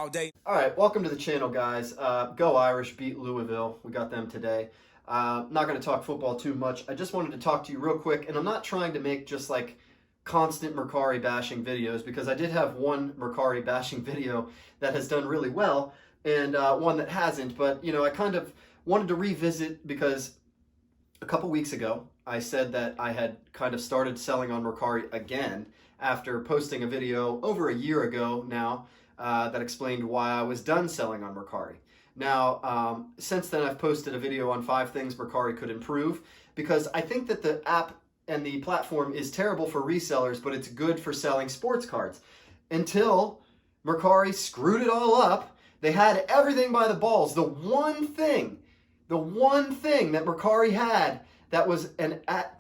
all day. All right, welcome to the channel, guys. Go Irish beat Louisville. We got them today. Not going to talk football too much. I just wanted to talk to you real quick, and I'm not trying to make just like constant Mercari bashing videos, because I did have one Mercari bashing video that has done really well and one that hasn't. But, you know, I kind of wanted to revisit because a couple weeks ago, I said that I had kind of started selling on Mercari again after posting a video over a year ago now that explained why I was done selling on Mercari. Now, since then, I've posted a video on 5 things Mercari could improve, because I think that the app and the platform is terrible for resellers, but it's good for selling sports cards. Until Mercari screwed it all up. They had everything by the balls. The one thing that Mercari had that was an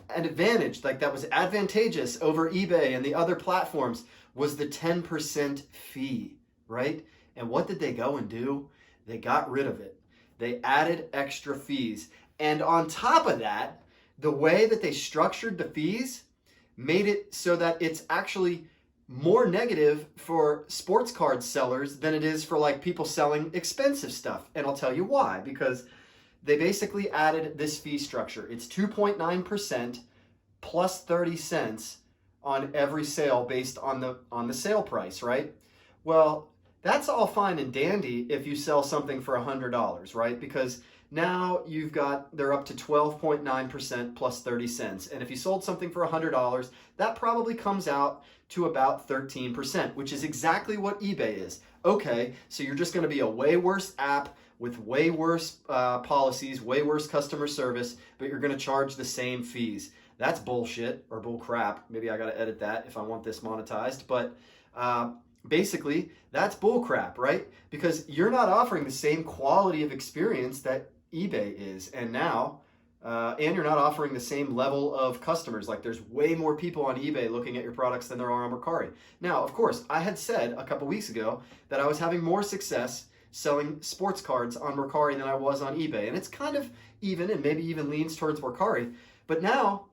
advantage, like that was advantageous over eBay and the other platforms, was the 10% fee, right? And what did they go and do? They got rid of it. They added extra fees. And on top of that, the way that they structured the fees made it so that it's actually more negative for sports card sellers than it is for like people selling expensive stuff. And I'll tell you why. Because they basically added this fee structure. It's 2.9% plus 30 cents on every sale based on the sale price, right? Well, that's all fine and dandy if you sell something for $100, right? Because now they're up to 12.9% plus 30 cents. And if you sold something for $100, that probably comes out to about 13%, which is exactly what eBay is. Okay, so you're just gonna be a way worse app with way worse policies, way worse customer service, but you're gonna charge the same fees. That's bullshit, or bull crap. Maybe I gotta edit that if I want this monetized, but basically, that's bull crap, right? Because you're not offering the same quality of experience that eBay is, and you're not offering the same level of customers. Like, there's way more people on eBay looking at your products than there are on Mercari. Now, of course, I had said a couple weeks ago that I was having more success selling sports cards on Mercari than I was on eBay, and it's kind of even, and maybe even leans towards Mercari. But now,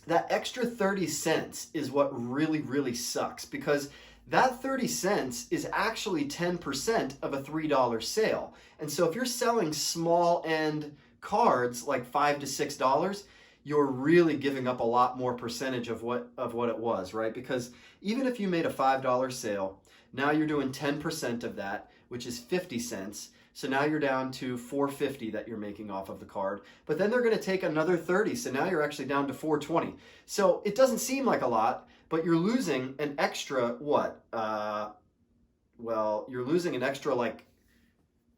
that extra 30 cents is what really, really sucks, because that 30 cents is actually 10% of a $3 sale. And so if you're selling small end cards like $5 to $6, you're really giving up a lot more percentage of what it was, right? Because even if you made a $5 sale, now you're doing 10% of that, which is 50 cents. So now you're down to $4.50 that you're making off of the card. But then they're going to take another 30, so now you're actually down to $4.20. So it doesn't seem like a lot, but you're losing an extra what? Well, you're losing an extra, like,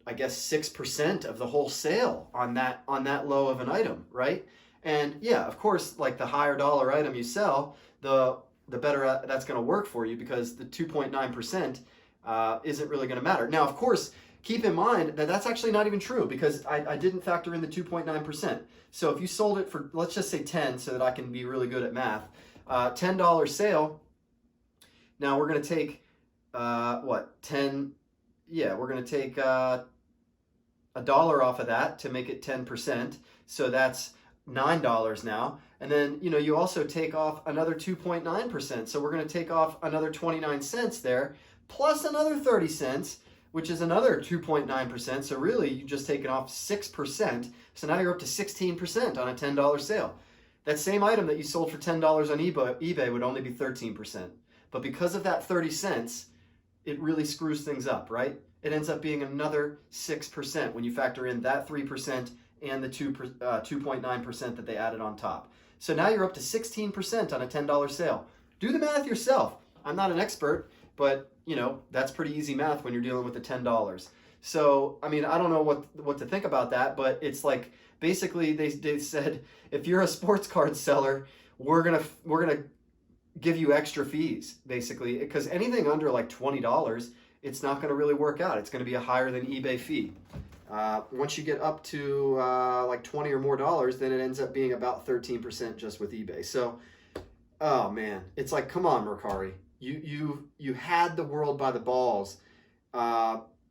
I guess 6% of the whole sale on that low of an item, right? And yeah, of course, like the higher dollar item you sell, the better that's going to work for you, because the 2.9% isn't really going to matter. Now, of course, keep in mind that that's actually not even true, because I didn't factor in the 2.9%. So if you sold it for, let's just say 10, so that I can be really good at math, $10 sale. Now we're going to take, what, 10, yeah, we're going to take $1 off of that to make it 10%. So that's $9 now. And then, you know, you also take off another 2.9%. So we're going to take off another 29 cents there, plus another 30 cents, which is another 2.9%. So really, you've just taken off 6%. So now you're up to 16% on a $10 sale. That same item that you sold for $10 on eBay would only be 13%. But because of that 30 cents, it really screws things up, right? It ends up being another 6% when you factor in that 3% and the 2.9% that they added on top. So now you're up to 16% on a $10 sale. Do the math yourself. I'm not an expert, but you know, that's pretty easy math when you're dealing with the $10. So, I mean, I don't know what to think about that, but it's like, basically they said, if you're a sports card seller, we're gonna give you extra fees, basically, because anything under like $20, it's not gonna really work out. It's gonna be a higher than eBay fee. Once you get up to like $20 or more, then it ends up being about 13% just with eBay. So, oh man, it's like, come on, Mercari. You had the world by the balls,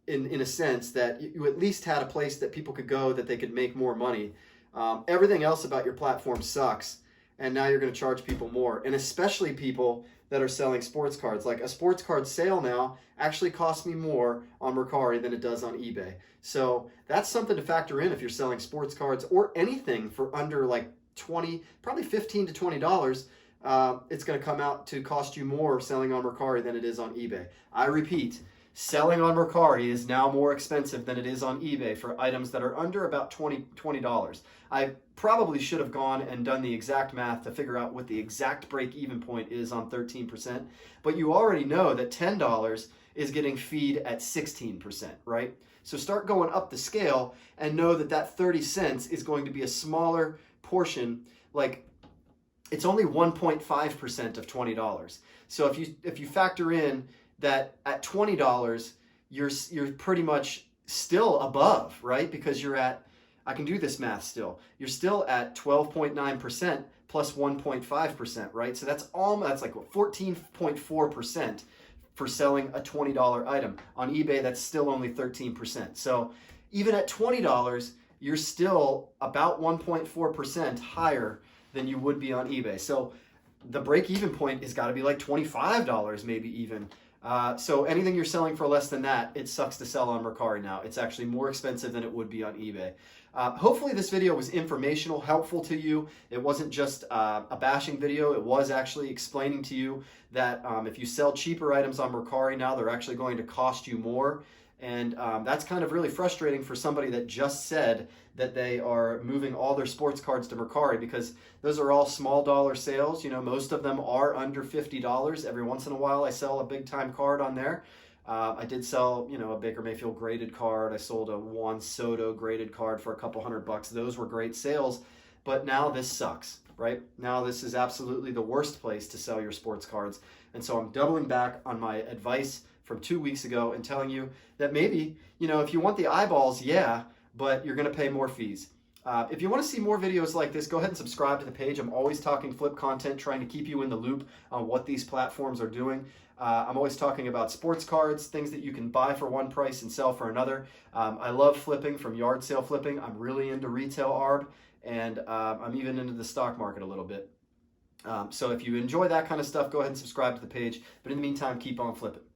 in a sense that you at least had a place that people could go that they could make more money. Everything else about your platform sucks, and now you're going to charge people more, and especially people that are selling sports cards. Like a sports card sale now actually costs me more on Mercari than it does on eBay. So that's something to factor in if you're selling sports cards or anything for under like 20, probably $15 to $20. It's going to come out to cost you more selling on Mercari than it is on eBay. I repeat, selling on Mercari is now more expensive than it is on eBay for items that are under about $20. I probably should have gone and done the exact math to figure out what the exact break-even point is on 13%, but you already know that $10 is getting feed at 16%, right? So start going up the scale and know that that 30 cents is going to be a smaller portion. Like, it's only 1.5% of $20. So if you factor in that at $20, you're pretty much still above, right? Because you're at, I can do this math still. You're still at 12.9% plus 1.5%, right? So that's like 14.4% for selling a $20 item. On eBay, that's still only 13%. So even at $20, you're still about 1.4% higher than you would be on eBay. So the break-even point has got to be like $25, maybe even. So anything you're selling for less than that, it sucks to sell on Mercari now. It's actually more expensive than it would be on eBay. Hopefully this video was informational, helpful to you. It wasn't just a bashing video. It was actually explaining to you that if you sell cheaper items on Mercari now, they're actually going to cost you more. And that's kind of really frustrating for somebody that just said that they are moving all their sports cards to Mercari, because those are all small dollar sales. You know, most of them are under $50. Every once in a while I sell a big time card on there. I did sell, you know, a Baker Mayfield graded card. I sold a Juan Soto graded card for a couple $100. Those were great sales, but now this sucks, right? Now this is absolutely the worst place to sell your sports cards. And so I'm doubling back on my advice from 2 weeks ago and telling you that maybe, you know, if you want the eyeballs, yeah, but you're going to pay more fees. If you want to see more videos like this, go ahead and subscribe to the page. I'm always talking flip content, trying to keep you in the loop on what these platforms are doing. I'm always talking about sports cards, things that you can buy for one price and sell for another. I love flipping, from yard sale flipping. I'm really into retail arb, and I'm even into the stock market a little bit. So if you enjoy that kind of stuff, go ahead and subscribe to the page. But in the meantime, keep on flipping.